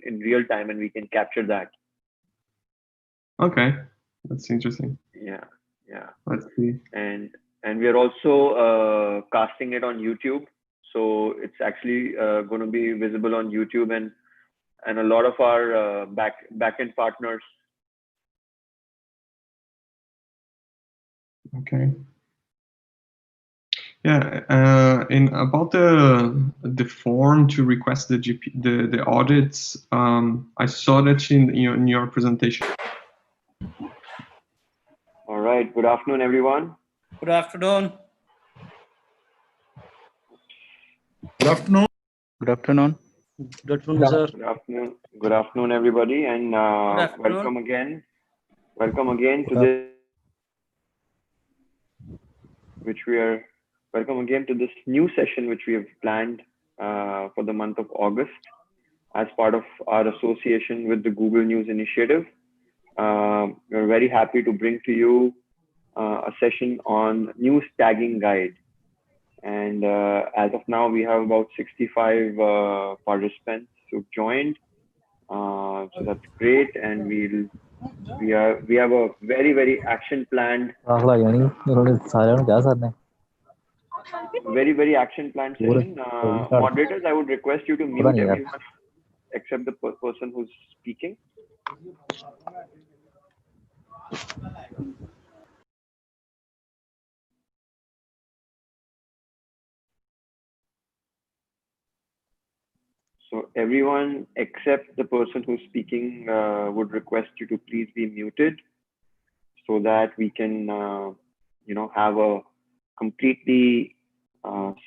in real time, and we can capture that. Okay, that's interesting. Yeah, yeah. Let's see. And we are also casting it on YouTube, so it's actually going to be visible on YouTube, and a lot of our backend partners. Okay. Yeah, in about the form to request the audits, I saw that in your presentation. All right. Good afternoon, everyone. Good afternoon. Good afternoon. Good afternoon. Good afternoon, sir. Good afternoon. Good afternoon, everybody, and welcome again. Welcome again to this, welcome again to this new session which we have planned for the month of August as part of our association with the Google News Initiative. We're very happy to bring to you a session on news tagging guide. And as of now, we have about 65 participants who've joined. So that's great, and we have a very action planned. Very action planned session. Moderators, I would request you to mute everyone except the person who's speaking. So everyone except the person who's speaking would request you to please be muted so that we can, have a completely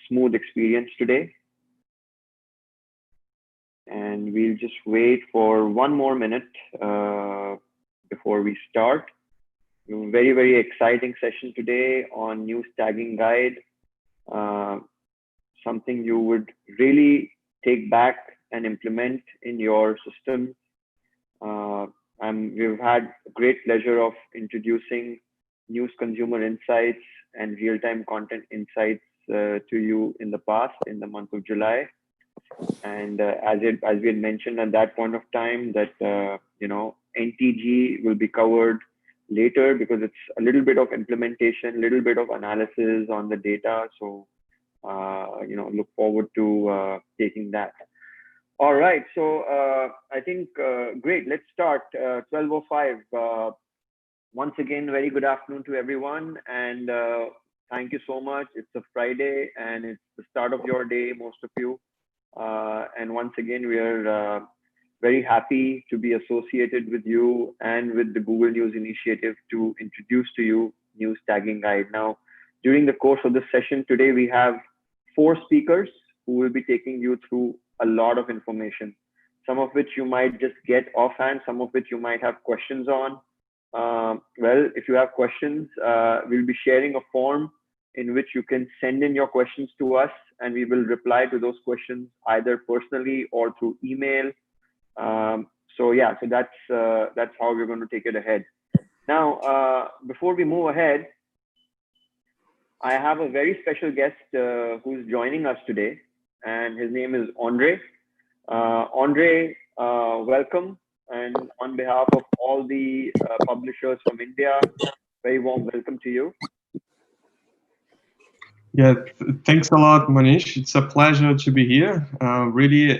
smooth experience today. And we'll just wait for one more minute before we start. Very exciting session today on news tagging guide. Something you would really take back and implement in your system. We've had great pleasure of introducing news consumer insights and real-time content insights to you in the past, in the month of July. And as we had mentioned at that point of time, that NTG will be covered later because it's a little bit of implementation, a little bit of analysis on the data. So look forward to taking that. All right, so I think great. Let's start. 12:05. Once again, very good afternoon to everyone, and thank you so much. It's a Friday, and it's the start of your day, most of you. And once again, we are very happy to be associated with you and with the Google News Initiative to introduce to you News Tagging Guide. Now, during the course of this session today, we have 4 speakers who will be taking you through a lot of information, some of which you might just get offhand, some of which you might have questions on. Well, if you have questions, we'll be sharing a form in which you can send in your questions to us, and we will reply to those questions either personally or through email. So that's how we're going to take it ahead. Now, before we move ahead, I have a very special guest who's joining us today, and his name is Andre. Andre, welcome. And on behalf of all the publishers from India, very warm welcome to you. Yeah, thanks a lot, Manish. It's a pleasure to be here. Really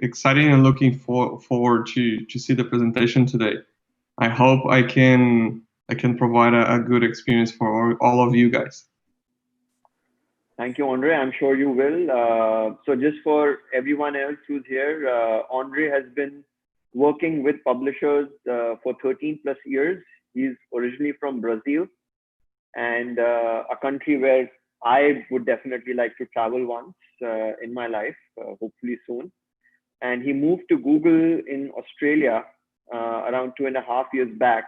exciting and looking forward to see the presentation today. I hope I can provide a good experience for all of you guys. Thank you, Andre. I'm sure you will. So just for everyone else who's here, Andre has been working with publishers for 13 plus years. He's originally from Brazil, and a country where I would definitely like to travel once in my life, hopefully soon. And he moved to Google in Australia around 2.5 years back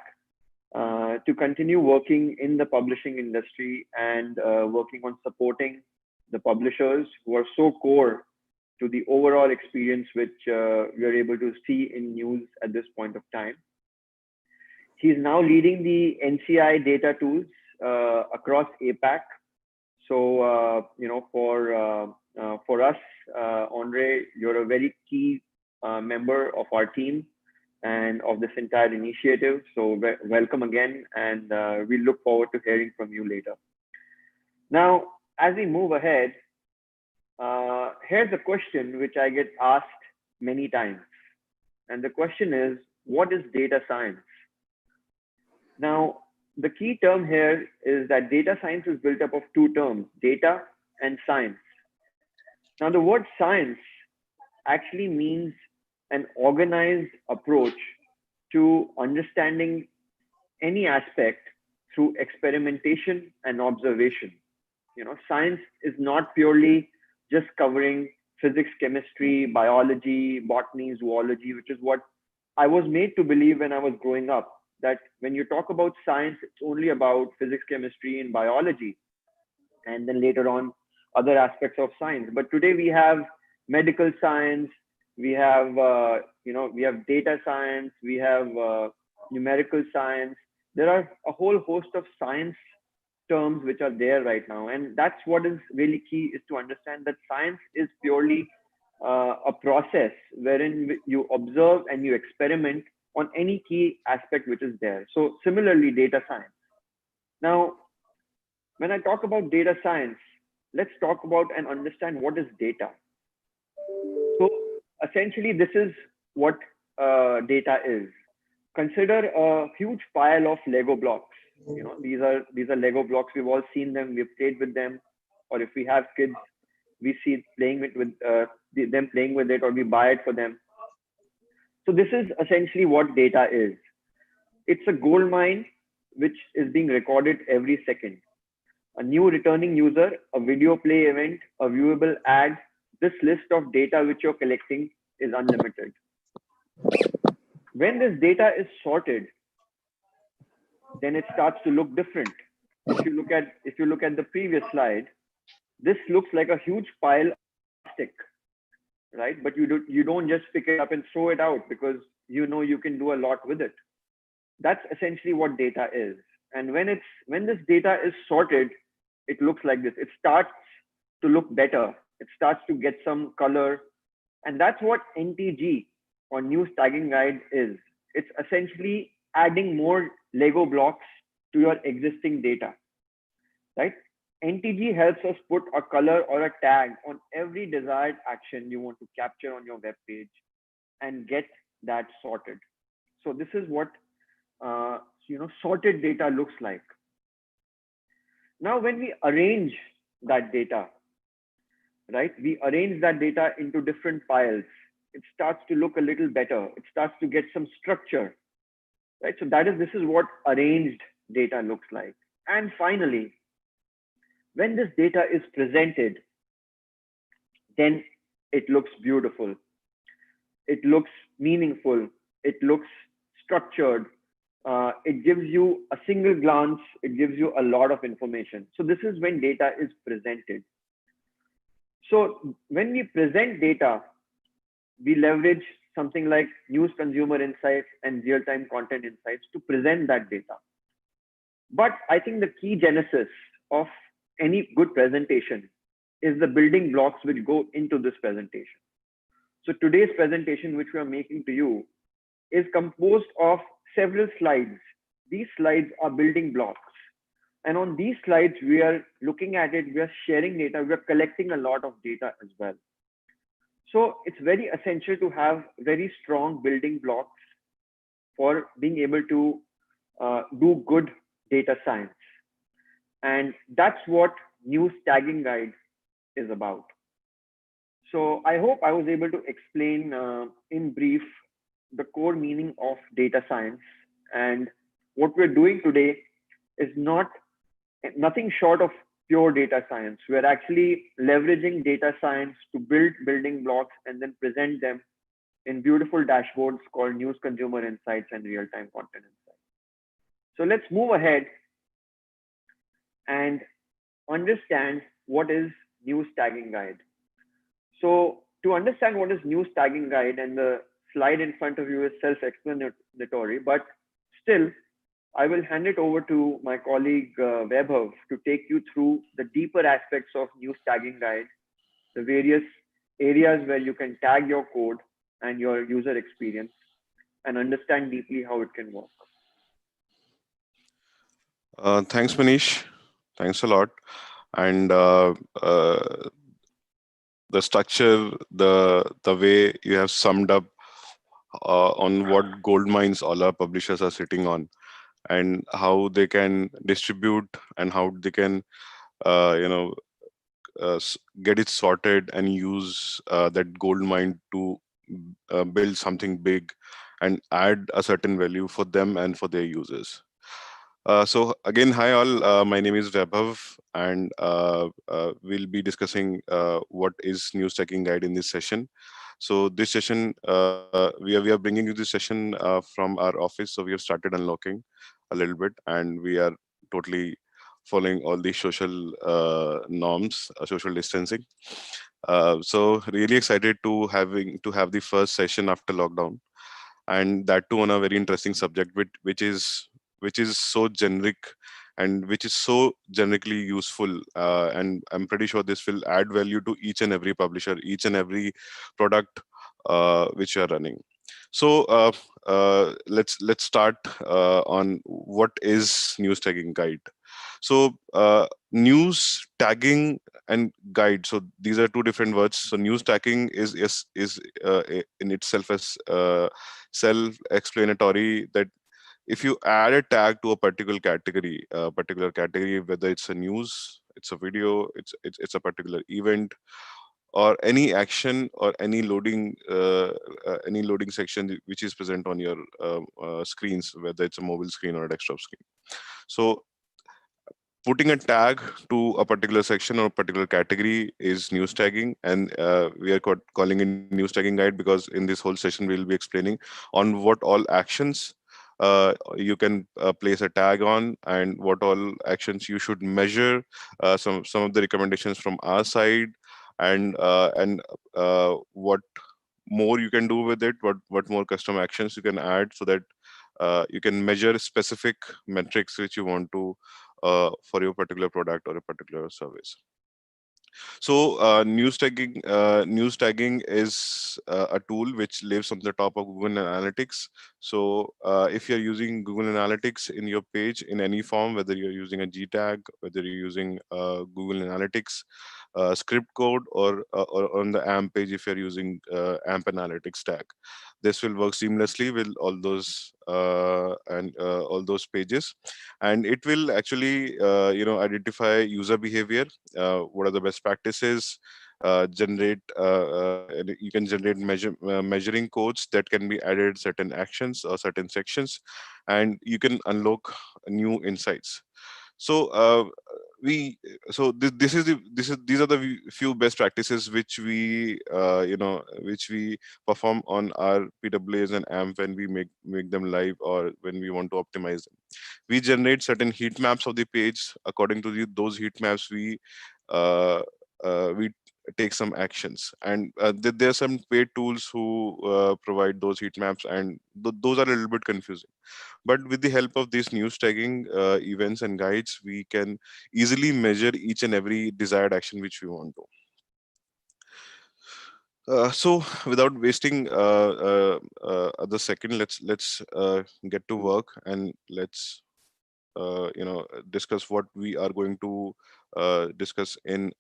to continue working in the publishing industry and working on supporting the publishers who are so core to the overall experience which we are able to see in news at this point of time. He's now leading the NCI data tools across APAC. So, for us, Andre, you're a very key member of our team and of this entire initiative. So welcome again, and we look forward to hearing from you later. Now, as we move ahead, here's a question which I get asked many times. And the question is, what is data science? Now, the key term here is that data science is built up of two terms, data and science. Now, the word science actually means an organized approach to understanding any aspect through experimentation and observation. Science is not purely just covering physics, chemistry, biology, botany, zoology, which is what I was made to believe when I was growing up, that when you talk about science, it's only about physics, chemistry, and biology, and then later on other aspects of science. But today we have medical science, we have we have data science, we have numerical science. There are a whole host of science terms which are there right now, and that's what is really key, is to understand that science is purely a process wherein you observe and you experiment on any key aspect which is there. So similarly, data science. Now, when I talk about data science, let's talk about and understand what is data. So essentially, this is what data is. Consider a huge pile of Lego blocks. These are Lego blocks. We've all seen them. We've played with them, or if we have kids, we see playing with them playing with it, or we buy it for them. So this is essentially what data is. It's a gold mine which is being recorded every second. A new returning user, a video play event, a viewable ad. This list of data which you're collecting is unlimited. When this data is sorted, then it starts to look different. If you look at the previous slide, this looks like a huge pile of plastic, right? But you don't just pick it up and throw it out, because you can do a lot with it. That's essentially what data is. And when this data is sorted, it looks like this. It starts to look better. It starts to get some color. And that's what NTG, or News Tagging Guide, is. It's essentially adding more Lego blocks to your existing data, right? NTG helps us put a color or a tag on every desired action you want to capture on your web page and get that sorted. So this is what sorted data looks like. Now, when we arrange that data, right, we arrange that data into different piles. It starts to look a little better. It starts to get some structure, right? So this is what arranged data looks like. And finally, when this data is presented, then it looks beautiful. It looks meaningful. It looks structured. It gives you a single glance. It gives you a lot of information. So this is when data is presented. So when we present data, we leverage something like news consumer insights and real-time content insights to present that data. But I think the key genesis of any good presentation is the building blocks which go into this presentation. So today's presentation, which we are making to you, is composed of several slides. These slides are building blocks. And on these slides, we are looking at it, we are sharing data, we are collecting a lot of data as well. So it's very essential to have very strong building blocks for being able to do good data science. And that's what News Tagging Guide is about. So I hope I was able to explain in brief the core meaning of data science. And what we're doing today is nothing short of pure data science. We're actually leveraging data science to build building blocks and then present them in beautiful dashboards called News Consumer Insights and Real-Time Content Insights. So let's move ahead and understand what is News Tagging Guide. So to understand what is News Tagging Guide, and the slide in front of you is self-explanatory, but still, I will hand it over to my colleague Vaibhav to take you through the deeper aspects of News Tagging Guide, the various areas where you can tag your code, and your user experience and understand deeply how it can work. Thanks, Manish. Thanks a lot. And the structure, the way you have summed up on what gold mines all our publishers are sitting on, and how they can distribute and how they can, uh, you know, get it sorted and use that gold mine to build something big and add a certain value for them and for their users. So again, hi all. My name is Vaibhav, and we'll be discussing what is news checking guide in this session. So this session, we are bringing you this session from our office. So we have started unlocking a little bit, and we are totally following all the social norms, social distancing. So really excited to have the first session after lockdown, and that too on a very interesting subject, which is so generic and which is so generically useful, and I'm pretty sure this will add value to each and every publisher, each and every product which you are running. So let's start on what is news tagging guide. So news tagging and guide, so these are two different words. So news tagging is in itself as self explanatory, that if you add a tag to a particular category, whether it's a news, it's a video, it's a particular event, or any action, or any loading section which is present on your screens, whether it's a mobile screen or a desktop screen. So putting a tag to a particular section or a particular category is news tagging, and we are calling it news tagging guide because in this whole session we'll be explaining on what all actions you can place a tag on, and what all actions you should measure, some of the recommendations from our side, and what more you can do with it, what more custom actions you can add, so that you can measure specific metrics which you want to for your particular product or a particular service. So news tagging is a tool which lives on the top of Google Analytics. So if you're using Google Analytics in your page in any form, whether you're using a G tag, whether you're using Google Analytics script code, or on the AMP page if you're using AMP Analytics tag, this will work seamlessly with all those pages, and it will actually identify user behavior, what are the best practices, generate and you can generate measuring codes that can be added certain actions or certain sections, and you can unlock new insights. So we so these are the few best practices which we perform on our PWAs and AMP when we make them live, or when we want to optimize them. We generate certain heat maps of the page. According to those heat maps, uh, we take some actions, and there are some paid tools who provide those heat maps, and those are a little bit confusing. But with the help of these news tagging events and guides, we can easily measure each and every desired action which we want to. So without wasting the second, let's get to work, and let's discuss what we are going to discuss in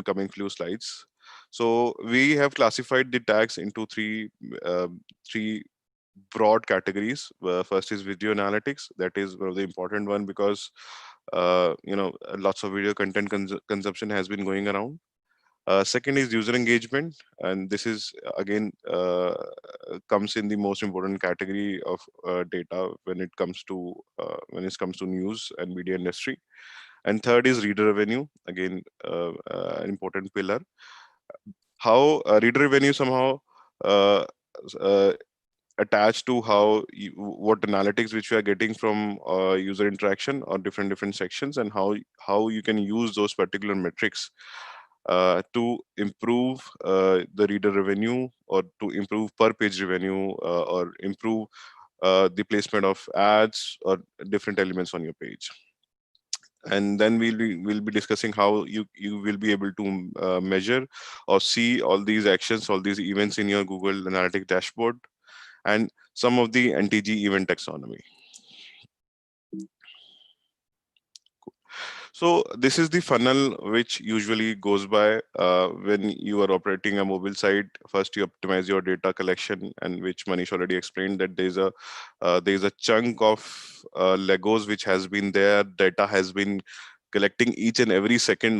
coming few slides. So we have classified the tags into three broad categories. First is video analytics. That is one of the important one, because lots of video content consumption has been going around. Second is user engagement, and this is again comes in the most important category of data when it comes to news and media industry. And third is reader revenue, again an important pillar. How reader revenue somehow uh, uh, attached to what analytics which we are getting from user interaction or different sections, and how you can use those particular metrics to improve the reader revenue, or to improve per page revenue, or improve the placement of ads or different elements on your page. and then we'll be discussing how you will be able to measure or see all these actions, all these events in your Google Analytics dashboard, and some of the NTG event taxonomy. So this is the funnel which usually goes by when you are operating a mobile site. First, you optimize your data collection, and which Manish already explained that there's a chunk of Legos which has been there. Data has been collecting each and every second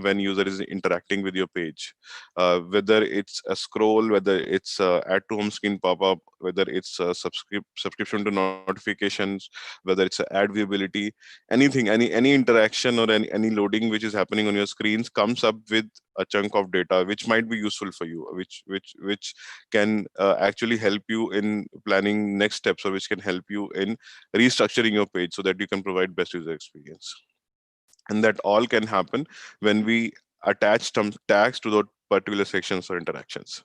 when user is interacting with your page, whether it's a scroll, whether it's add to home screen pop-up, whether it's a subscription to notifications, whether it's a ad viewability, anything, any interaction or any loading which is happening on your screens comes up with a chunk of data which might be useful for you, which can actually help you in planning next steps, or which can help you in restructuring your page so that you can provide best user experience. And that all can happen when we attach some tags to those particular sections or interactions.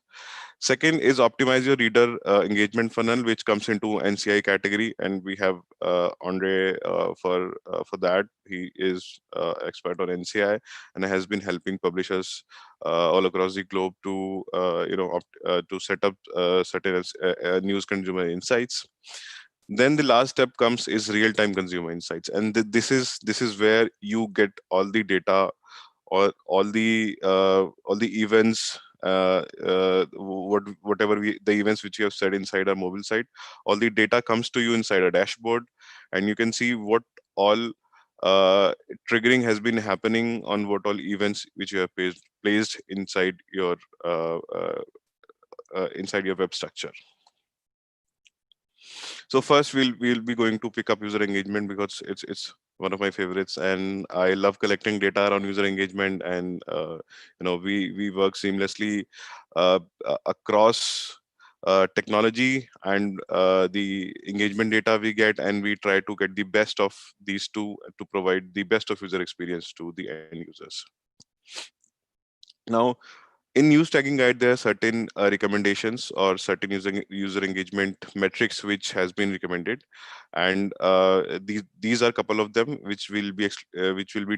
Second is optimize your reader engagement funnel, which comes into NCI category, and we have Andre for that. He is expert on NCI and has been helping publishers all across the globe to to set up certain news consumer insights. Then the last step comes is real-time consumer insights, and this is where you get all the data, or all the events, whatever the events which you have set inside our mobile site. All the data comes to you inside a dashboard, and you can see what all triggering has been happening on what all events which you have placed inside your web structure. So first we'll be going to pick up user engagement, because it's one of my favorites, and I love collecting data around user engagement. And we work seamlessly across technology and the engagement data we get, and we try to get the best of these two to provide the best of user experience to the end users. Now, in news tagging guide, there are certain recommendations or certain user engagement metrics which has been recommended, and these are a couple of them which will be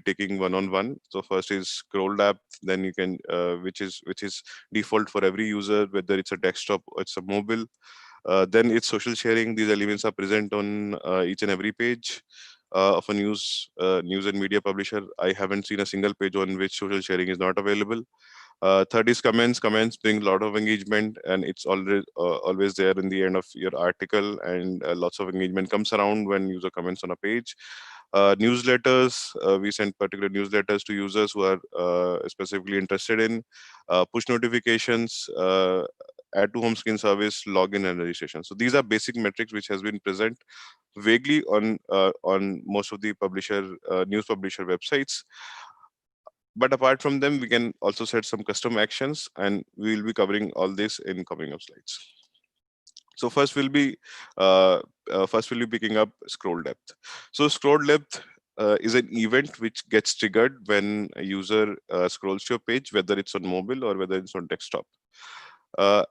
taking one on one. So first is scroll depth, then you can which is default for every user, whether it's a desktop or it's a mobile. Then it's social sharing. These elements are present on each and every page of a news and media publisher. I haven't seen a single page on which social sharing is not available. Third is comments. Comments bring a lot of engagement, and it's always there in the end of your article, and lots of engagement comes around when user comments on a page. Newsletters, we send particular newsletters to users who are specifically interested in. Push notifications, add to home screen service, login and registration. So these are basic metrics which has been present vaguely on most of the news publisher websites. But apart from them, we can also set some custom actions, and we will be covering all this in coming up slides. So first we'll be picking up scroll depth. So scroll depth is an event which gets triggered when a user scrolls your page, whether it's on mobile or whether it's on desktop.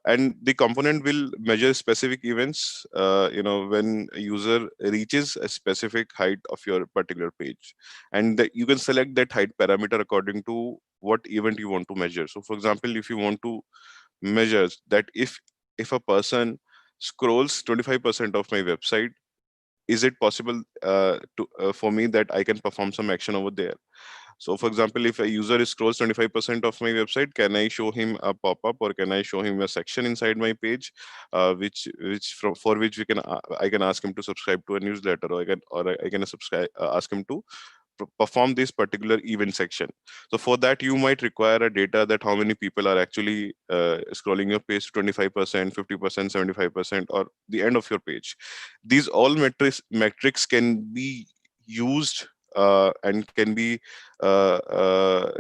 And the component will measure specific events, when a user reaches a specific height of your particular page, and you can select that height parameter according to what event you want to measure. So for example, if you want to measure that if a person scrolls 25% of my website, is it possible for me that I can perform some action over there? So for example, if a user scrolls 25% of my website, can I show him a pop-up, or can I show him a section inside my page, for which I can ask him to subscribe to a newsletter, or I can ask him to perform this particular event section. So for that, you might require a data that how many people are actually scrolling your page, 25%, 50%, 75%, or the end of your page. These all metrics can be used and uh, uh,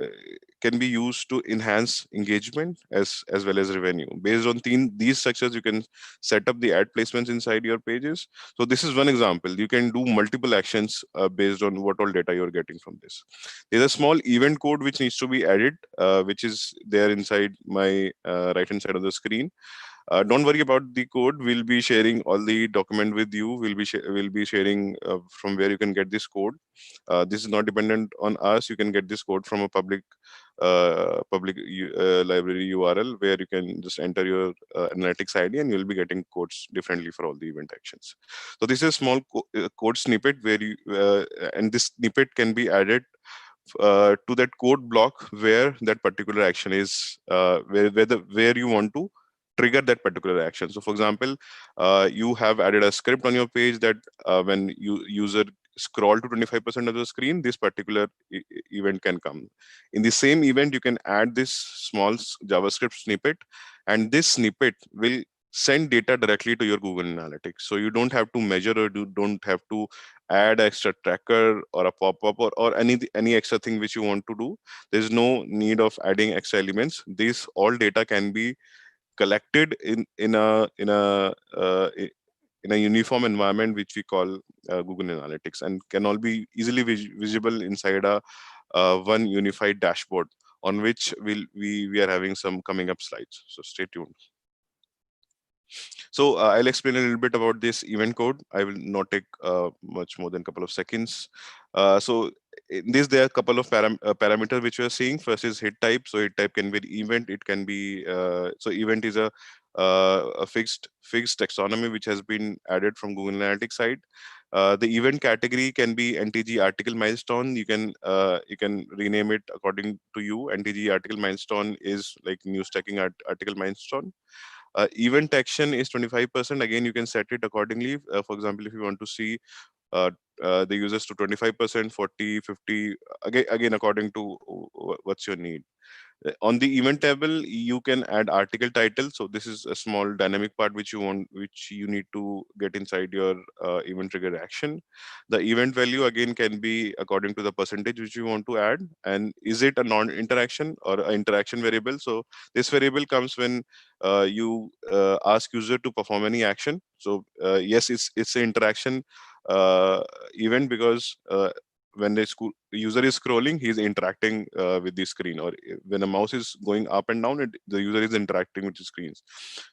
can be used to enhance engagement as well as revenue. Based on these structures, you can set up the ad placements inside your pages. So this is one example. You can do multiple actions based on what all data you're getting from this. There's a small event code which needs to be added, which is there inside my right hand side of the screen. Don't worry about the code. We'll be sharing all the document with you. We'll be sharing from where you can get this code. This is not dependent on us. You can get this code from a public library URL where you can just enter your analytics ID, and you'll be getting codes differently for all the event actions. So this is a small code snippet where you and this snippet can be added to that code block where that particular action is, where you want to trigger that particular action. So for example, you have added a script on your page that when user scroll to 25% of the screen, this particular event can come. In the same event, you can add this small JavaScript snippet, and this snippet will send data directly to your Google Analytics. So you don't have to measure, or you don't have to add extra tracker or a pop-up, or any extra thing which you want to do. There's no need of adding extra elements. This all data can be collected in a uniform environment which we call Google Analytics, and can all be easily visible inside a one unified dashboard, on which we are having some coming up slides. So stay tuned. So I'll explain a little bit about this event code. I will not take much more than a couple of seconds. So in this, there are a couple of parameters which we are seeing. First is hit type. So hit type can be the event. It can be so event is a fixed taxonomy which has been added from Google Analytics side. The event category can be NTG article milestone. You can rename it according to you. NTG article milestone is like news tracking article milestone. Event action is 25%. Again, you can set it accordingly. For example, if you want to see uh, the users to 25%, 40, 50, again according to what's your need. On the event table, you can add article title. So this is a small dynamic part which you need to get inside your event trigger action. The event value again can be according to the percentage which you want to add, and is it a non-interaction or an interaction variable. So this variable comes when you ask user to perform any action. So yes, it's an interaction event, because when the user is scrolling, he's interacting with the screen, or when a mouse is going up and down, the user is interacting with the screens.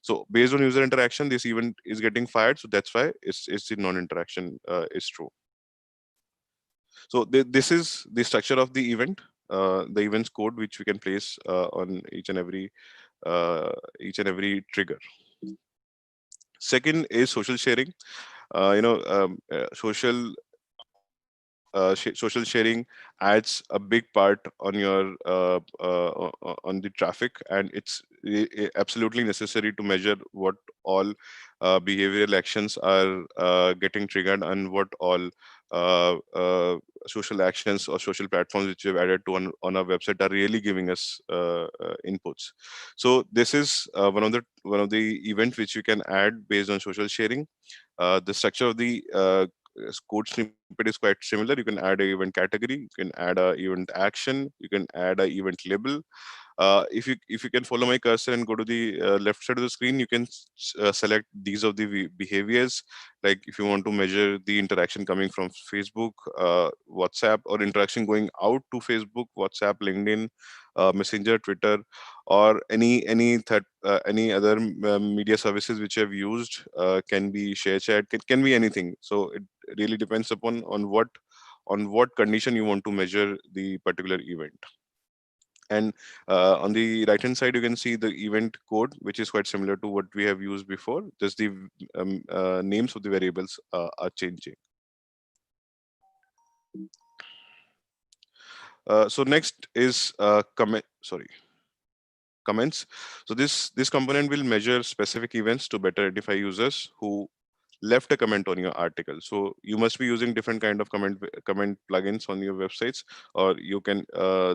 So based on user interaction, this event is getting fired. So that's why it's the non-interaction is true. So this is the structure of the events code which we can place on each and every trigger. Second is social sharing. Social sharing adds a big part on your on the traffic, and it's absolutely necessary to measure what all behavioral actions are getting triggered, and what all social actions or social platforms which we've added to on our website are really giving us inputs. So this is one of the events which you can add based on social sharing. The structure of the code snippet is quite similar. You can add a event category, you can add a event action, you can add a event label. If you can follow my cursor and go to the left side of the screen, you can select these of the behaviors. Like if you want to measure the interaction coming from Facebook, WhatsApp, or interaction going out to Facebook, WhatsApp, LinkedIn, Messenger, Twitter, or any other media services which you have used, can be share chat, can be anything. So it really depends upon on what condition you want to measure the particular event. And on the right hand side, you can see the event code, which is quite similar to what we have used before. Just the names of the variables are changing. So next is comments. So this component will measure specific events to better identify users who left a comment on your article. So you must be using different kind of comment plugins on your websites, or you can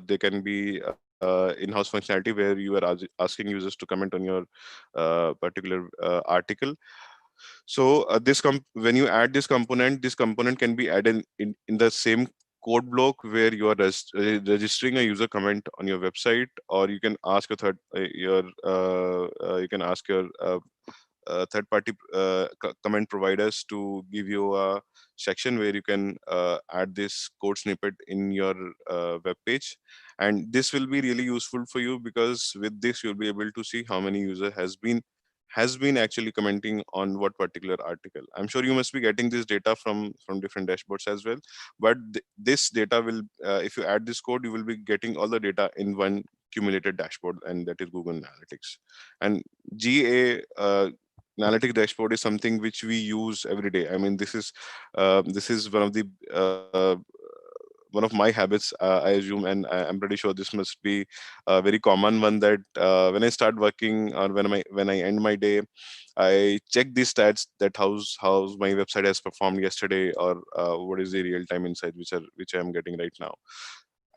they can be in-house functionality where you are asking users to comment on your particular article. So when you add this component can be added in the same code block where you are registering a user comment on your website, or you can ask a third your you can ask your third party comment providers to give you a section where you can add this code snippet in your web page. And this will be really useful for you, because with this you'll be able to see how many user has been has been actually commenting on what particular article. I'm sure you must be getting this data from different dashboards as well, but this data will, if you add this code, you will be getting all the data in one cumulated dashboard, and that is Google Analytics. And GA analytics dashboard is something which we use every day. I mean, this is one of my habits, I assume, and I'm pretty sure this must be a very common one, that when I start working or when I end my day, I check these stats, that how's my website has performed yesterday, or what is the real time insight which I'm getting right now.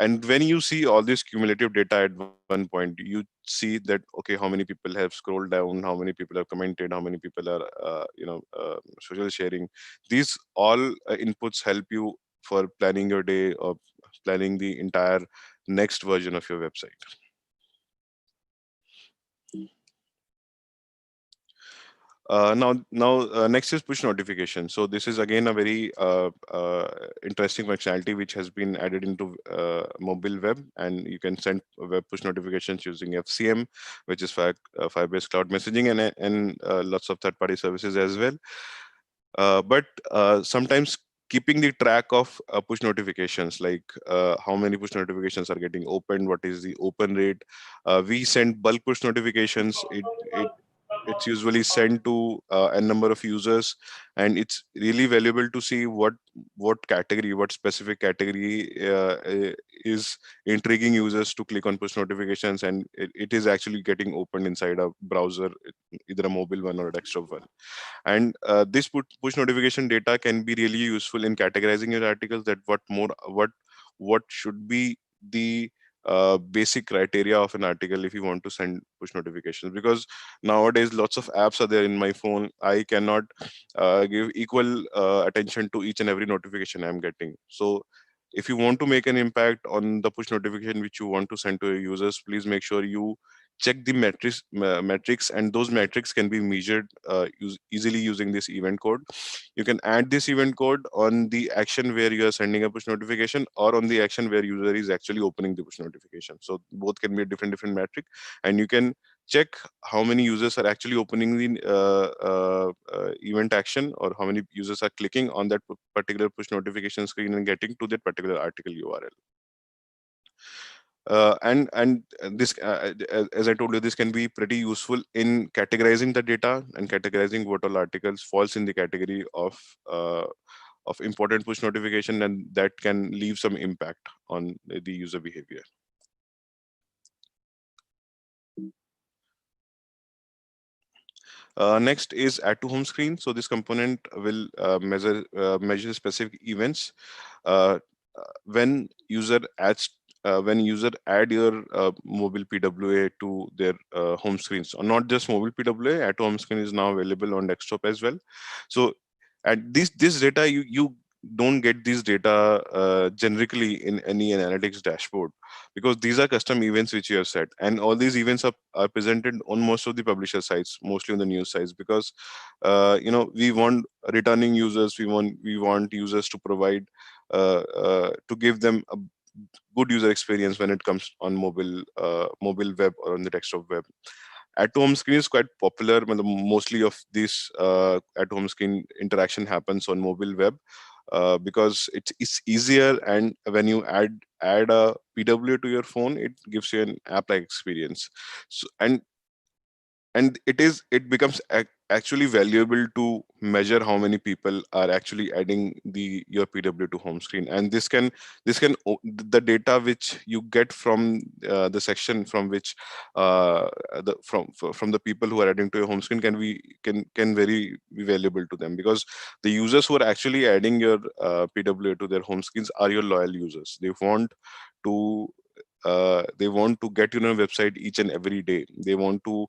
And when you see all this cumulative data at one point, you see that, okay, how many people have scrolled down, how many people have commented, how many people are social sharing. These all inputs help you for planning your day or planning the entire next version of your website. Next is push notification. So this is again a very interesting functionality which has been added into mobile web, and you can send web push notifications using FCM, which is Firebase Cloud Messaging, and lots of third-party services as well. But sometimes keeping the track of push notifications, like how many push notifications are getting opened, what is the open rate. We send bulk push notifications. It's usually sent to a number of users, and it's really valuable to see what specific category is intriguing users to click on push notifications, and it is actually getting opened inside a browser, either a mobile one or a desktop one. And this push notification data can be really useful in categorizing your articles, that what should be the basic criteria of an article if you want to send push notifications. Because nowadays lots of apps are there in my phone, I cannot give equal attention to each and every notification I'm getting. So if you want to make an impact on the push notification which you want to send to your users, please make sure you check the metrics, and those metrics can be measured easily using this event code. You can add this event code on the action where you are sending a push notification, or on the action where user is actually opening the push notification. So both can be a different metric, and you can check how many users are actually opening the event action, or how many users are clicking on that particular push notification screen and getting to that particular article URL. And this, as I told you, this can be pretty useful in categorizing the data and categorizing what all articles falls in the category of important push notification, and that can leave some impact on the user behavior. Next is add to home screen. So this component will measure specific events when user add your mobile PWA to their home screens, or not just mobile PWA. Add to home screen is now available on desktop as well. So at this data, you don't get this data generically in any analytics dashboard, because these are custom events which you have set, and all these events are presented on most of the publisher sites, mostly on the news sites, because we want returning users, we want users to provide to give them a good user experience when it comes on mobile web or on the desktop web. At home screen is quite popular. Mostly of this at home screen interaction happens on mobile web, because it's easier, and when you add a PWA to your phone, it gives you an app-like experience. So, and it becomes actually valuable to measure how many people are actually adding your PW to home screen. And the data which you get from the section from which from the people who are adding to your home screen can very be valuable to them, because the users who are actually adding your PW to their home screens are your loyal users. To they want to get website each and every day. They want to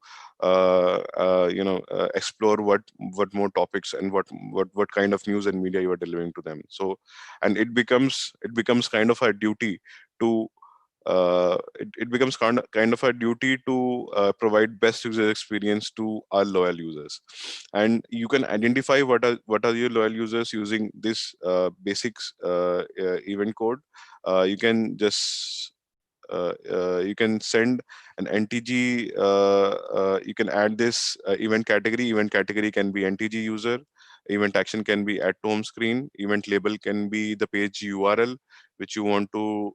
explore what more topics and what kind of news and media you are delivering to them. So, and it becomes kind of a duty to it becomes kind of a duty to provide best user experience to our loyal users. And you can identify what are your loyal users using this basics event code. You can just you can send an NTG. You can add this event category. Event category can be NTG user. Event action can be add to home screen. Event label can be the page URL which you want to,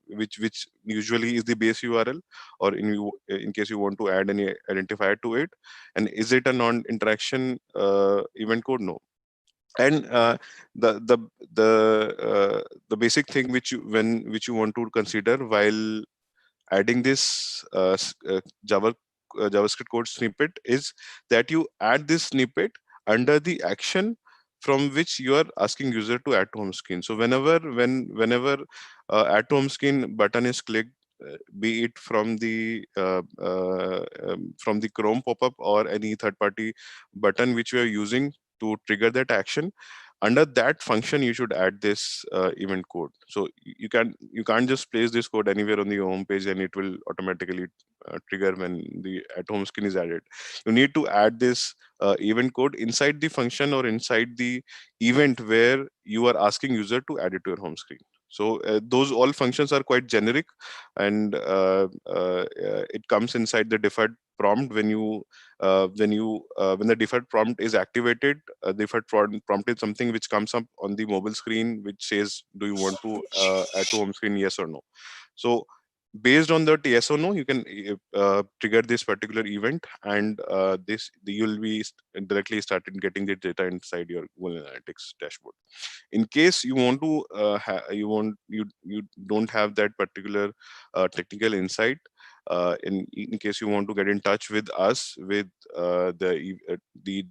which usually is the base URL, or in case you want to add any identifier to it. And is it a non-interaction event code? No. And the the the basic thing which you want to consider while adding this JavaScript code snippet is that you add this snippet under the action from which you are asking user to add to home screen. So whenever add to home screen button is clicked, be it from the Chrome pop-up or any third-party button which you are using to trigger that action, under that function you should add this event code. So you can't just place this code anywhere on the home page and it will automatically trigger when the at home screen is added. You need to add this event code inside the function or inside the event where you are asking user to add it to your home screen. So those all functions are quite generic, and it comes inside the default prompt. When the default prompt is activated, default prompt is something which comes up on the mobile screen which says, do you want to add to home screen, yes or no? So based on that yes or no, you can trigger this particular event, and you'll be directly started getting the data inside your Google Analytics dashboard. In case you want to you don't have that particular technical insight, in case you want to get in touch with us with the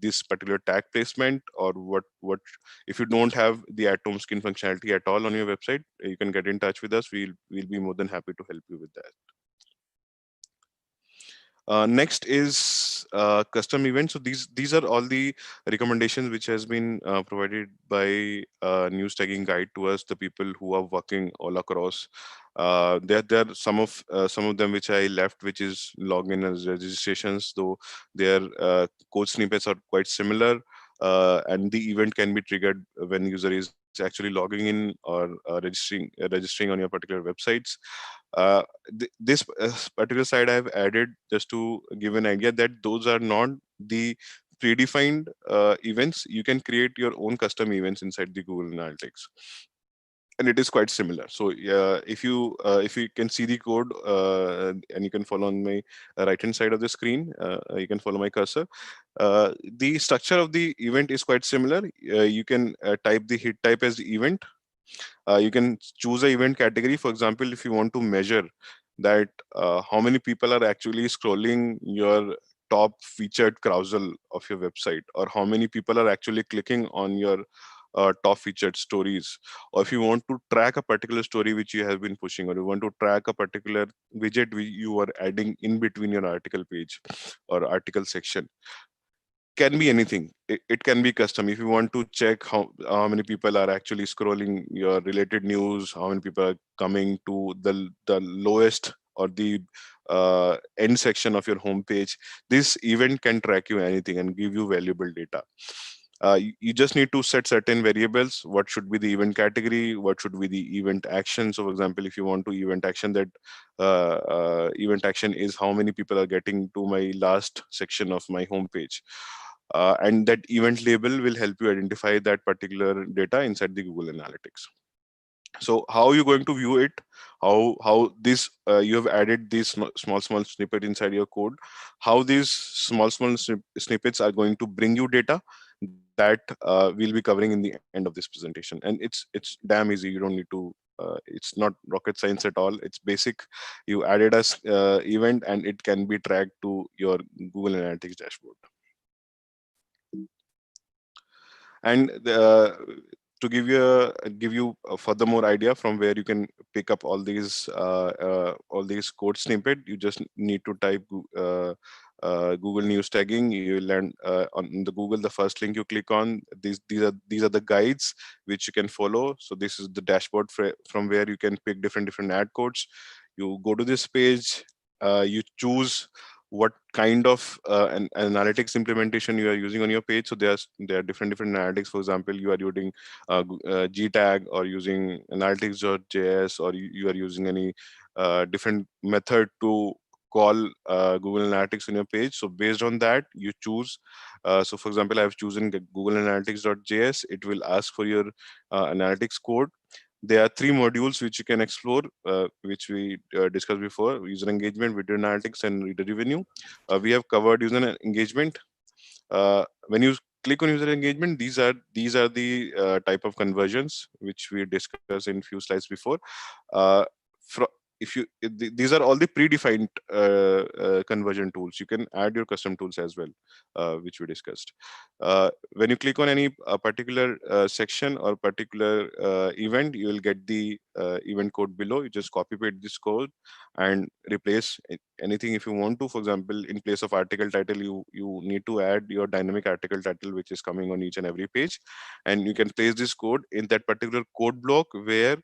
this particular tag placement, or what if you don't have the atom skin functionality at all on your website, you can get in touch with us. We'll be more than happy to help you with that. Next is custom events. So these are all the recommendations which has been provided by news tagging guide to us, the people who are working all across. There are some of them which I left, which is login and registrations, though their code snippets are quite similar. And the event can be triggered when user is actually logging in or registering on your particular websites. This particular side I have added just to give an idea that those are not the predefined events. You can create your own custom events inside the Google Analytics, and it is quite similar. So if you can see the code, and you can follow on my right hand side of the screen, you can follow my cursor. The structure of the event is quite similar. You can type the hit type as the event. You can choose a event category. For example, if you want to measure that how many people are actually scrolling your top featured carousel of your website, or how many people are actually clicking on your top featured stories, or if you want to track a particular story which you have been pushing, or you want to track a particular widget you are adding in between your article page or article section, can be anything. It can be custom. If you want to check how many people are actually scrolling your related news, how many people are coming to the lowest or the end section of your homepage, this event can track you anything and give you valuable data. You just need to set certain variables. What should be the event category? What should be the event action? So, for example, if you want to event action that event action is how many people are getting to my last section of my homepage. And that event label will help you identify that particular data inside the Google Analytics. So how are you going to view it? How this you have added these small snippet inside your code. How these small snippets are going to bring you data, that we'll be covering in the end of this presentation. And it's damn easy. You don't need to. It's not rocket science at all. It's basic. You added a event, and it can be tracked to your Google Analytics dashboard. And to give you a further more idea from where you can pick up all these code snippet, you just need to type Google News tagging. You will land on the Google. The first link you click on, these are the guides which you can follow. So this is the dashboard from where you can pick different ad codes. You go to this page, you choose what kind of an analytics implementation you are using on your page. So there are different analytics. For example, you are using GTag, or using analytics.js, or you are using any different method to call Google Analytics on your page. So based on that, you choose. So for example, I've chosen Google Analytics.js. It will ask for your analytics code. There are three modules which you can explore, which we discussed before: user engagement, video analytics, and reader revenue. We have covered user engagement. When you click on user engagement, these are the type of conversions which we discussed in few slides before. Uh, if you these are all the predefined conversion tools. You can add your custom tools as well, which we discussed. When you click on any particular section or particular event, you will get the event code below. You just copy paste this code and replace anything if you want to. For example, in place of article title, you need to add your dynamic article title, which is coming on each and every page, and you can place this code in that particular code block where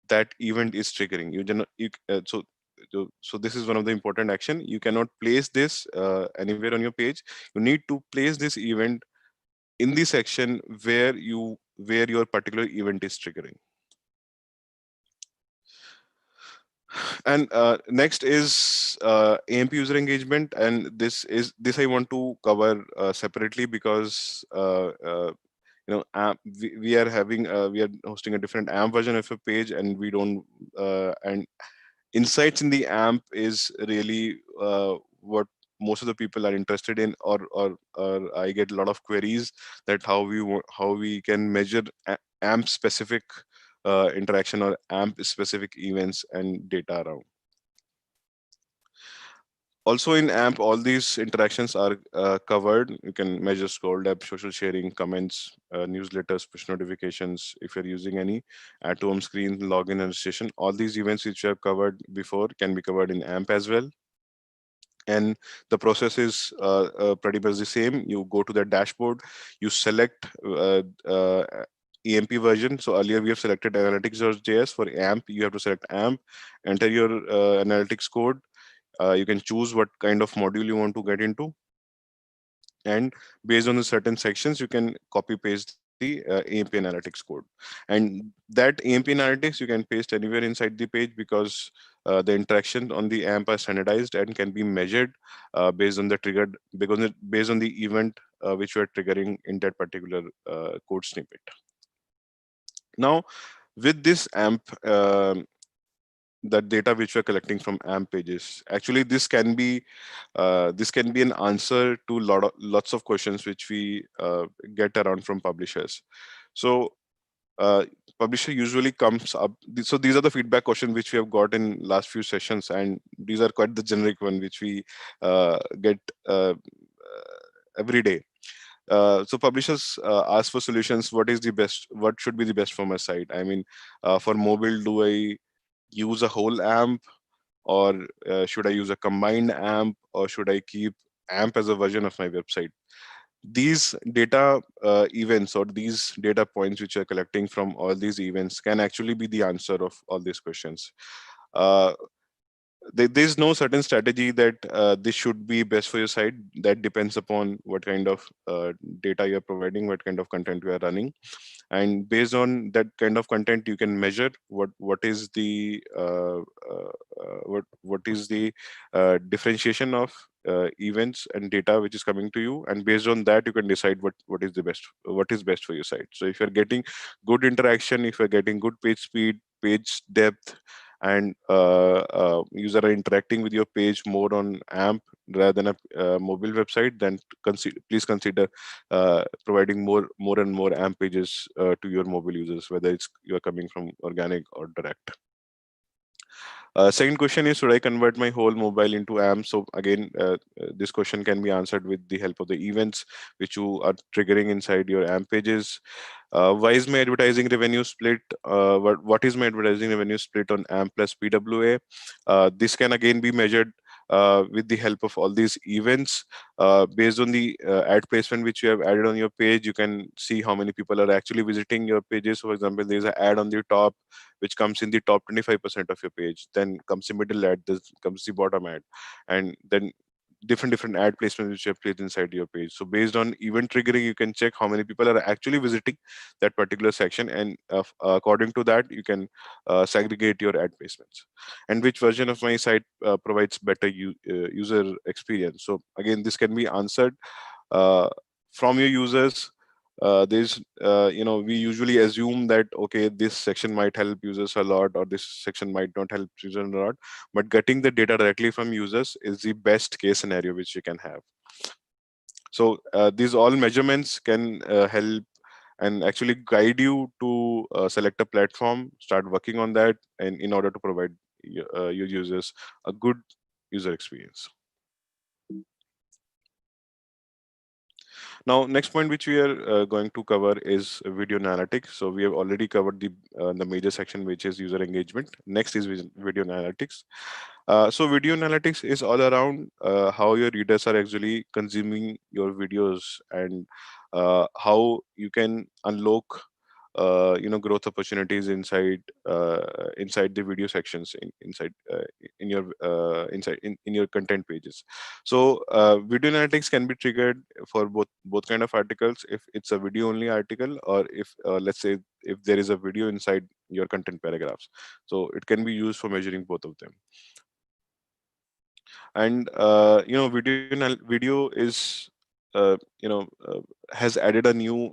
that event is triggering. So this is one of the important action. You cannot place this anywhere on your page. You need to place this event in the section where your particular event is triggering. And next is AMP user engagement, and this I want to cover separately, because we are having we are hosting a different AMP version of a page, and we don't and insights in the AMP is really what most of the people are interested in, or I get a lot of queries that how we can measure AMP specific interaction or AMP specific events and data around. Also in AMP, all these interactions are covered. You can measure scroll depth, social sharing, comments, newsletters, push notifications. If you're using any add to home screen, login, and registration, all these events which you have covered before can be covered in AMP as well. And the process is pretty much the same. You go to the dashboard, you select AMP version. So earlier we have selected analytics.js. For AMP, you have to select AMP, enter your analytics code. You can choose what kind of module you want to get into, and based on the certain sections, you can copy paste the AMP analytics code. And that AMP analytics you can paste anywhere inside the page, because the interaction on the AMP are standardized and can be measured based on the triggered, because based on the event which you are triggering in that particular code snippet. Now, with this AMP, the data which we're collecting from AMP pages, actually this can be an answer to lots of questions which we get around from publishers. So publisher usually comes up, so these are the feedback questions which we have got in last few sessions, and these are quite the generic one which we get every day. So publishers ask for solutions. What should be the best for my site? I mean, for mobile, do I use a whole AMP, or should I use a combined AMP, or should I keep AMP as a version of my website? These data events, or these data points which are collecting from all these events, can actually be the answer of all these questions. Uh, there's no certain strategy that this should be best for your site. That depends upon what kind of data you're providing, what kind of content you are running, and based on that kind of content you can measure what is the what is the differentiation of events and data which is coming to you, and based on that you can decide what is best for your site. So if you're getting good interaction, if you're getting good page speed, page depth, and user are interacting with your page more on AMP rather than a mobile website, then please consider providing more and more AMP pages to your mobile users, whether it's you're coming from organic or direct. Second question is, should I convert my whole mobile into AMP? So again, this question can be answered with the help of the events which you are triggering inside your AMP pages. Why is my advertising revenue split? What is my advertising revenue split on AMP plus PWA? This can again be measured with the help of all these events. Based on the ad placement which you have added on your page, you can see how many people are actually visiting your pages. So for example, there's an ad on the top which comes in the top 25% of your page, then comes the middle ad, then comes the bottom ad, and then different ad placements which you have placed inside your page. So based on event triggering, you can check how many people are actually visiting that particular section, and according to that you can segregate your ad placements and which version of my site provides better user experience. So again, this can be answered uh, from your users. There's we usually assume that okay, this section might help users a lot or this section might not help users a lot, but getting the data directly from users is the best case scenario which you can have. So these all measurements can help and actually guide you to select a platform, start working on that, and in order to provide your users a good user experience. Now, next point which we are going to cover is video analytics. So we have already covered the major section, which is user engagement. Next is video analytics. So video analytics is all around how your readers are actually consuming your videos and how you can unlock growth opportunities inside the video sections in your content pages. So video analytics can be triggered for both kind of articles, if it's a video only article or if let's say if there is a video inside your content paragraphs. So it can be used for measuring both of them. And video is has added a new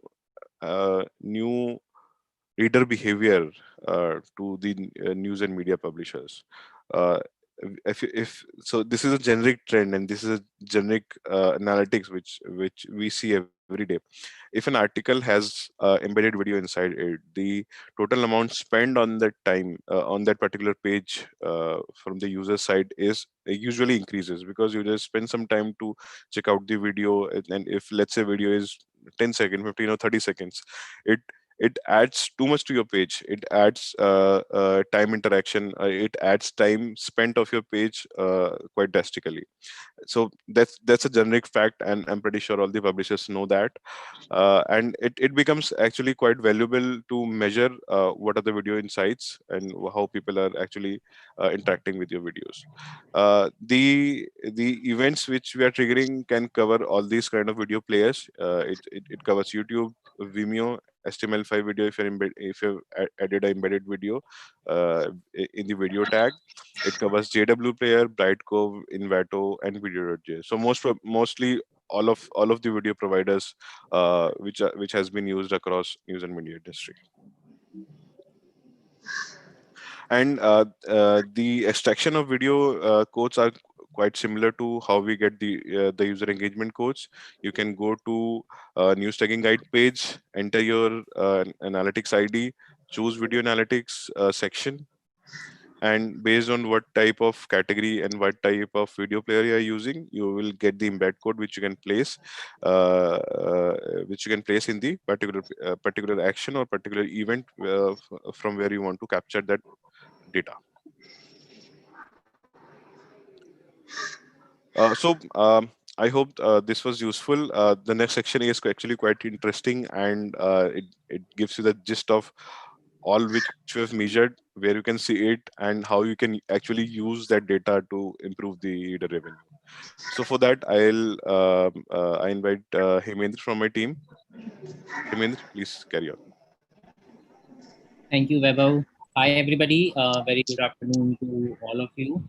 reader behavior to the news and media publishers. Uh, if so, this is a generic trend, and this is a generic analytics which we see every day. If an article has embedded video inside it, the total amount spent on that time on that particular page from the user side is usually increases, because you just spend some time to check out the video, and if let's say video is 10 seconds, 15 or 30 seconds, it it adds too much to your page. It adds time interaction, it adds time spent of your page quite drastically. So that's a generic fact, and I'm pretty sure all the publishers know that. And it becomes actually quite valuable to measure what are the video insights and how people are actually interacting with your videos. The events which we are triggering can cover all these kind of video players. It covers YouTube, Vimeo, HTML5 video if you've added an embedded video in the video tag. It covers JW Player, Brightcove, Envato, and Video.js. So mostly all of the video providers which has been used across news and media industry. And the extraction of video codes are quite similar to how we get the user engagement codes. You can go to news tagging guide page, enter your analytics ID, choose video analytics section, and based on what type of category and what type of video player you are using, you will get the embed code which you can place in the particular action or particular event from where you want to capture that data. I hope this was useful. The next section is actually quite interesting, and it gives you the gist of all which you have measured, where you can see it, and how you can actually use that data to improve the revenue. So for that, I invite Hemendra from my team. Hemendra, please carry on. Thank you, Vaibhav. Hi, everybody. Very good afternoon to all of you.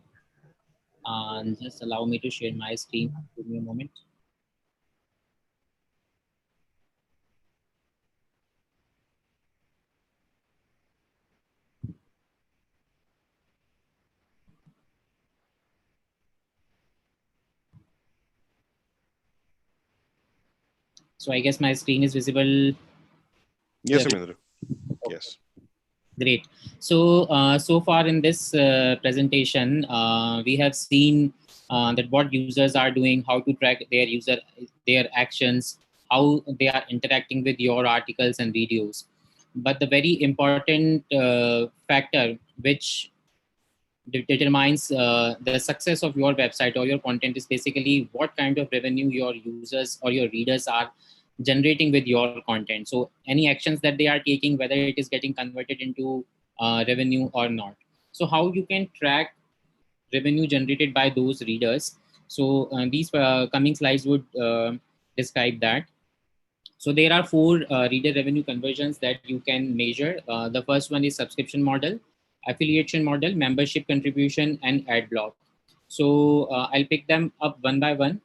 And just allow me to share my screen. Give me a moment. So I guess my screen is visible. Yes, Hemendra. Yes. Great. So so far in this presentation, we have seen that what users are doing, how to track their actions, how they are interacting with your articles and videos. But the very important factor which determines the success of your website or your content is basically what kind of revenue your users or your readers are generating with your content. So any actions that they are taking, whether it is getting converted into revenue or not. So how you can track revenue generated by those readers So these coming slides would describe that. So there are four reader revenue conversions that you can measure. The first one is subscription model, affiliation model, membership contribution, and ad block. So I'll pick them up one by one.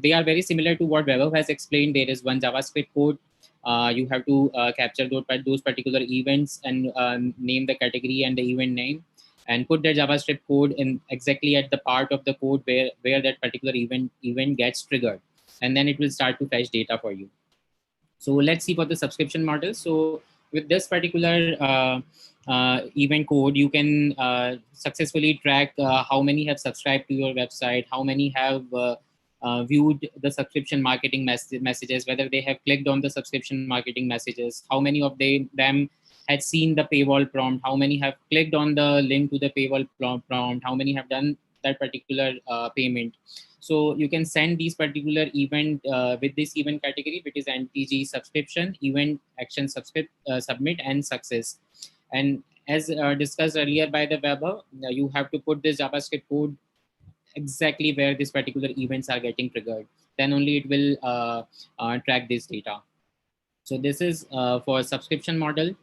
They are very similar to what Vaibhav has explained. There is one JavaScript code. You have to capture those particular events and name the category and the event name, and put the JavaScript code in exactly at the part of the code where that particular event gets triggered, and then it will start to fetch data for you. So let's see for the subscription model. So with this particular event code, you can successfully track how many have subscribed to your website, how many have viewed the subscription marketing messages, whether they have clicked on the subscription marketing messages, how many of them had seen the paywall prompt, how many have clicked on the link to the paywall prompt, how many have done that particular payment. So you can send these particular event with this event category, which is NTG subscription, event action submit, and success. And as discussed earlier by the Weber, you have to put this JavaScript code exactly where these particular events are getting triggered. Then only it will track this data. So this is for subscription model.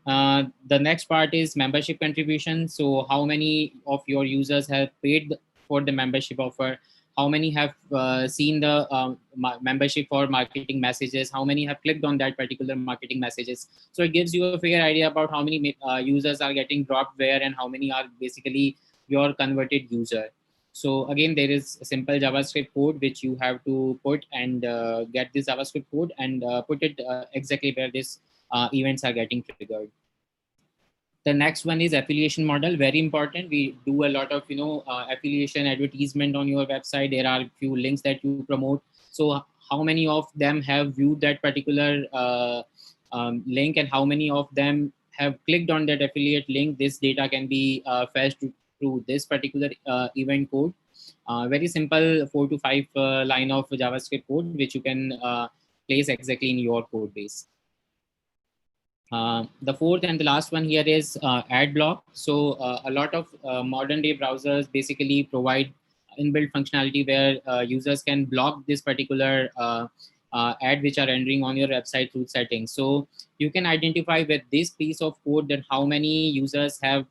The next part is membership contribution. So how many of your users have paid for the membership offer? How many have seen the membership for marketing messages? How many have clicked on that particular marketing messages? So it gives you a fair idea about how many users are getting dropped where and how many are basically your converted user. So again, there is a simple JavaScript code which you have to put and get this JavaScript code and put it exactly where these events are getting triggered. The next one is affiliation model. Very important. We do a lot of affiliation advertisement on your website. There are a few links that you promote. So how many of them have viewed that particular link, and how many of them have clicked on that affiliate link? This data can be fetched through this particular event code. Very simple 4 to 5 line of JavaScript code, which you can place exactly in your code base. The fourth and the last one here is ad block. So a lot of modern day browsers basically provide inbuilt functionality where users can block this particular ad which are rendering on your website through settings. So you can identify with this piece of code that how many users have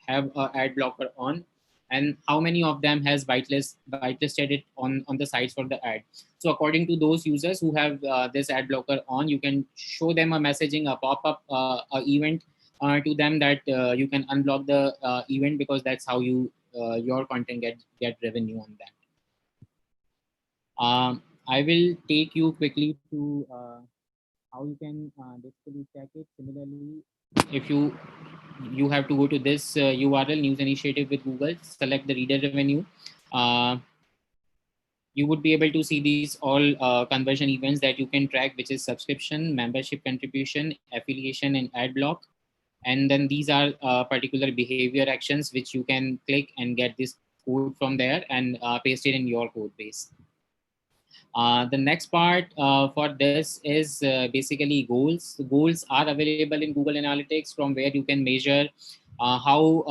an ad blocker on, and how many of them has whitelisted it on the sites for the ad. So according to those users who have this ad blocker on, you can show them a messaging, a pop-up event to them that you can unblock the event, because that's how you your content get revenue on that. I will take you quickly to how you can basically check it. Similarly, if you have to go to this URL, news initiative with Google, select the reader revenue. You would be able to see these all conversion events that you can track, which is subscription, membership contribution, affiliation, and ad block. And then these are particular behavior actions which you can click and get this code from there and paste it in your code base. The next part for this is basically goals. Goals are available in Google Analytics, from where you can measure how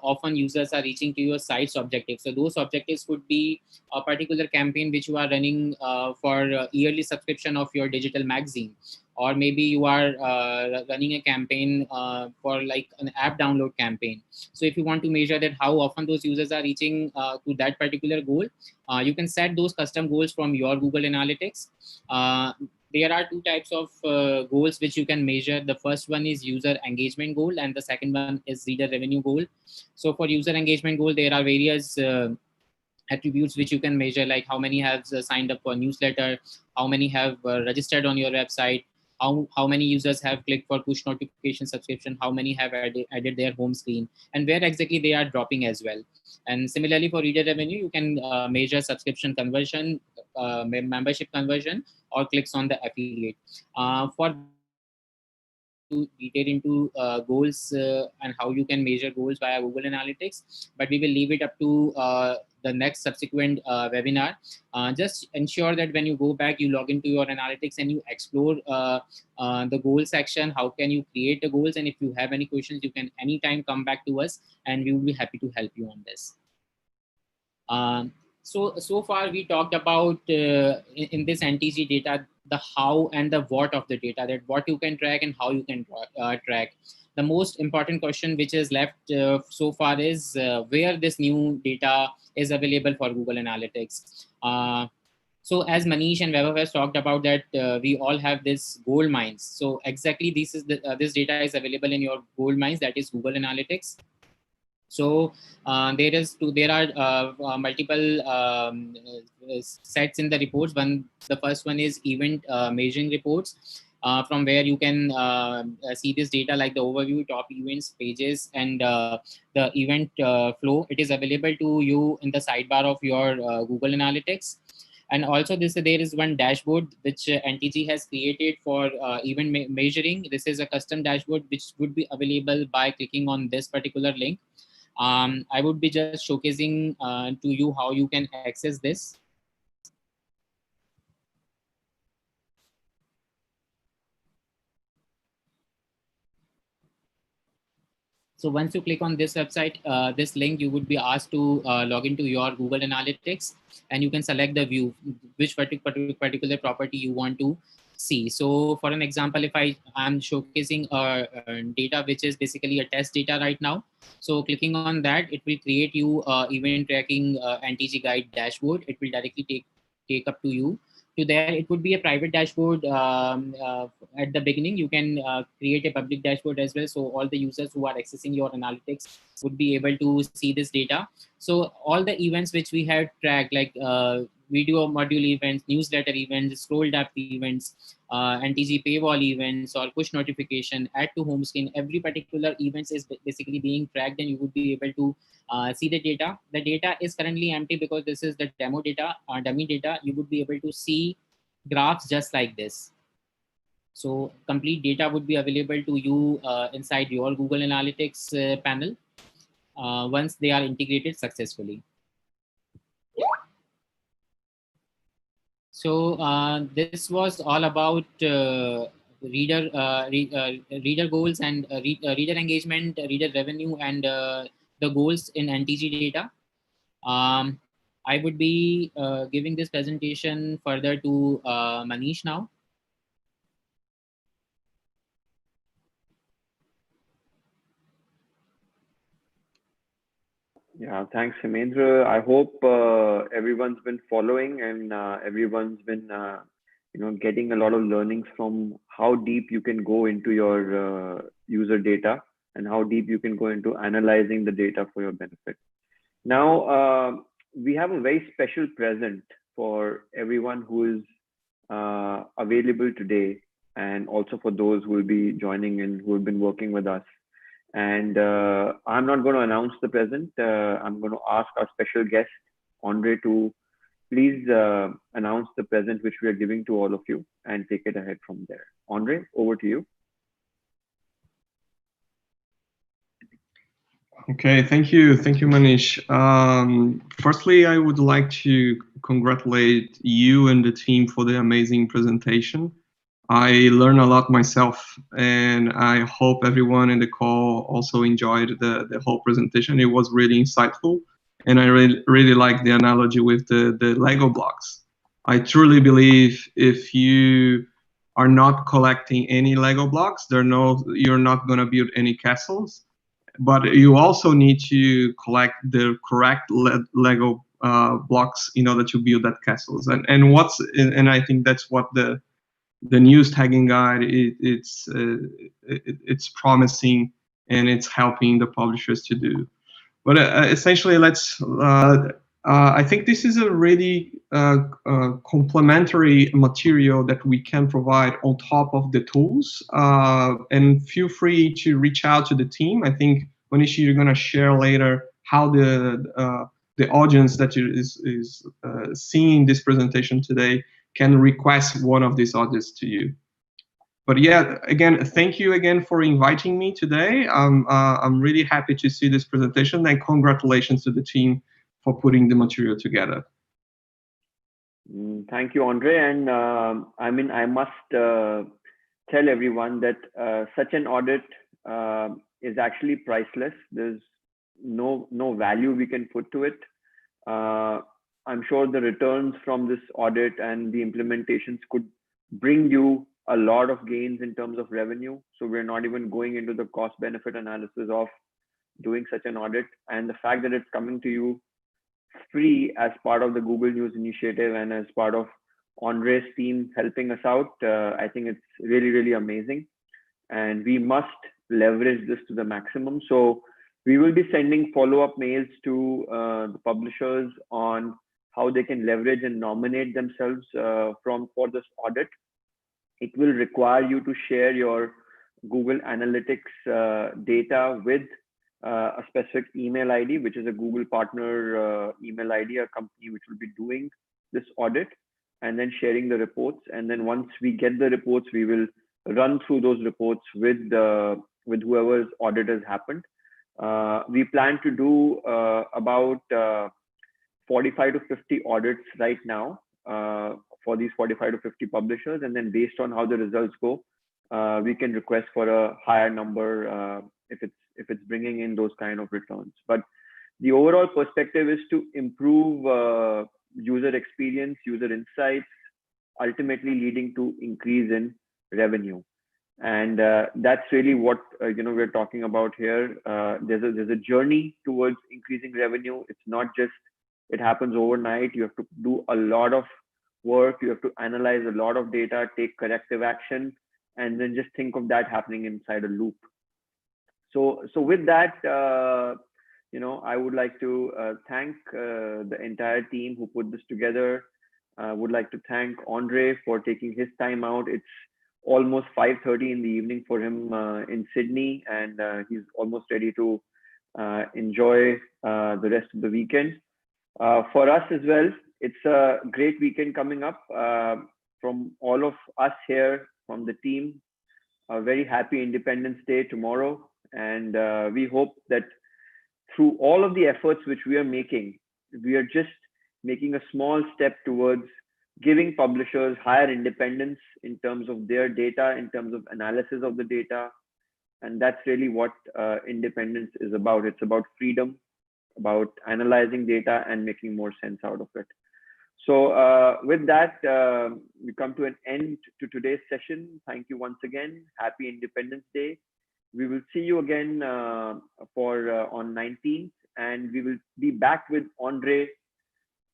often users are reaching to your site's objectives. So those objectives could be a particular campaign which you are running for yearly subscription of your digital magazine, or maybe you are running a campaign for like an app download campaign. So if you want to measure that how often those users are reaching to that particular goal, you can set those custom goals from your Google Analytics. There are two types of goals which you can measure. The first one is user engagement goal, and the second one is reader revenue goal. So for user engagement goal, there are various attributes which you can measure, like how many have signed up for newsletter, how many have registered on your website, how many users have clicked for push notification subscription, how many have added their home screen, and where exactly they are dropping as well. And similarly for reader revenue, you can measure subscription conversion, membership conversion, or clicks on the affiliate. For this, we will not go into detail into goals and how you can measure goals via Google Analytics, but we will leave it up to the next subsequent webinar. Just ensure that when you go back, you log into your analytics and you explore the goal section. How can you create the goals? And if you have any questions, you can anytime come back to us and we will be happy to help you on this. So far we talked about in this NTG data, the how and the what of the data, that what you can track and how you can track. The most important question which is left so far is where this new data is available for Google Analytics. So as Manish and Vaibhav has talked about that, we all have this gold mines. So exactly this data is available in your gold mines, that is Google Analytics. So there are multiple sets in the reports. The first one is event measuring reports, from where you can see this data like the overview, top events, pages, and the event flow. It is available to you in the sidebar of your Google Analytics. And also there is one dashboard which NTG has created for event measuring. This is a custom dashboard which would be available by clicking on this particular link. I would be just showcasing to you how you can access this. So once you click on this website, this link, you would be asked to log into your Google Analytics, and you can select the view, which particular property you want to see. So for an example, if I'm showcasing data which is basically a test data right now, so clicking on that, it will create you event tracking NTG guide dashboard. It will directly take up to you. To there, it would be a private dashboard. At the beginning, you can create a public dashboard as well, so all the users who are accessing your analytics would be able to see this data. So all the events which we have tracked, like video module events, newsletter events, scroll up events, NTG paywall events, or push notification, add to home screen, every particular events is basically being tracked, and you would be able to see the data. The data is currently empty because this is the demo data, dummy data. You would be able to see graphs just like this. So complete data would be available to you inside your Google Analytics panel once they are integrated successfully. So this was all about reader goals and reader engagement, reader revenue, and the goals in NTG data. I would be giving this presentation further to Manish now. Yeah, thanks, Hemendra. I hope everyone's been following and everyone's been, getting a lot of learnings from how deep you can go into your user data and how deep you can go into analyzing the data for your benefit. Now, we have a very special present for everyone who is available today, and also for those who will be joining in, who have been working with us. And I'm not going to announce the present. I'm going to ask our special guest, Andre, to please announce the present which we are giving to all of you and take it ahead from there. Andre, over to you. Okay, thank you, Manish. Firstly, I would like to congratulate you and the team for the amazing presentation. I learned a lot myself, and I hope everyone in the call also enjoyed the whole presentation. It was really insightful, and I really like the analogy with the Lego blocks. I truly believe if you are not collecting any Lego blocks, you're not going to build any castles. But you also need to collect the correct Lego blocks in order to build that castles. And I think that's what the news tagging guide it's promising, and it's helping the publishers to do. But essentially, I think this is a really complementary material that we can provide on top of the tools. And feel free to reach out to the team. I think, Manish, you're going to share later how the audience that is seeing this presentation today can request one of these audits to you. But yeah, again, thank you again for inviting me today. I'm really happy to see this presentation, and congratulations to the team for putting the material together. Thank you, Andre. And I must tell everyone that such an audit is actually priceless. There's no value we can put to it. I'm sure the returns from this audit and the implementations could bring you a lot of gains in terms of revenue. So we're not even going into the cost benefit analysis of doing such an audit. And the fact that it's coming to you free as part of the Google News initiative and as part of Andre's team helping us out, I think it's really, really amazing. And we must leverage this to the maximum. So we will be sending follow-up mails to the publishers on how they can leverage and nominate themselves for this audit. It will require you to share your Google Analytics data with a specific email ID, which is a Google partner email ID, a company which will be doing this audit, and then sharing the reports. And then once we get the reports, we will run through those reports with whoever's audit has happened. We plan to do about 45 to 50 audits right now for these 45 to 50 publishers. And then based on how the results go, we can request for a higher number if it's bringing in those kind of returns. But the overall perspective is to improve user experience, user insights, ultimately leading to increase in revenue. And that's really what we're talking about here. There's a journey towards increasing revenue. It's not just it happens overnight. You have to do a lot of work. You have to analyze a lot of data, take corrective action, and then just think of that happening inside a loop. So with that, I would like to thank the entire team who put this together. Would like to thank Andre for taking his time out. It's almost 5:30 in the evening for him in Sydney, and he's almost ready to enjoy the rest of the weekend. For us as well, it's a great weekend coming up. From all of us here, from the team, a very happy Independence Day tomorrow. And we hope that through all of the efforts which we are making, we are just making a small step towards giving publishers higher independence in terms of their data, in terms of analysis of the data. And that's really what independence is about. It's about freedom, about analyzing data and making more sense out of it. So with that, we come to an end to today's session. Thank you once again. Happy Independence Day. We will see you again on 19th, and we will be back with Andre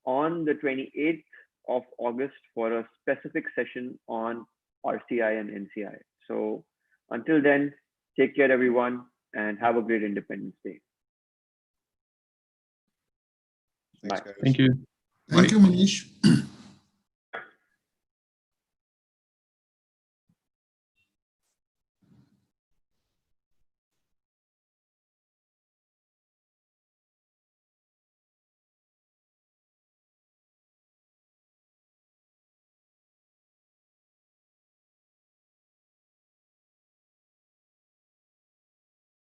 on the 28th of August for a specific session on RCI and NCI. So until then, take care everyone and have a great Independence Day. Thanks, Bye. guys. Thank you. Thank you, Manish.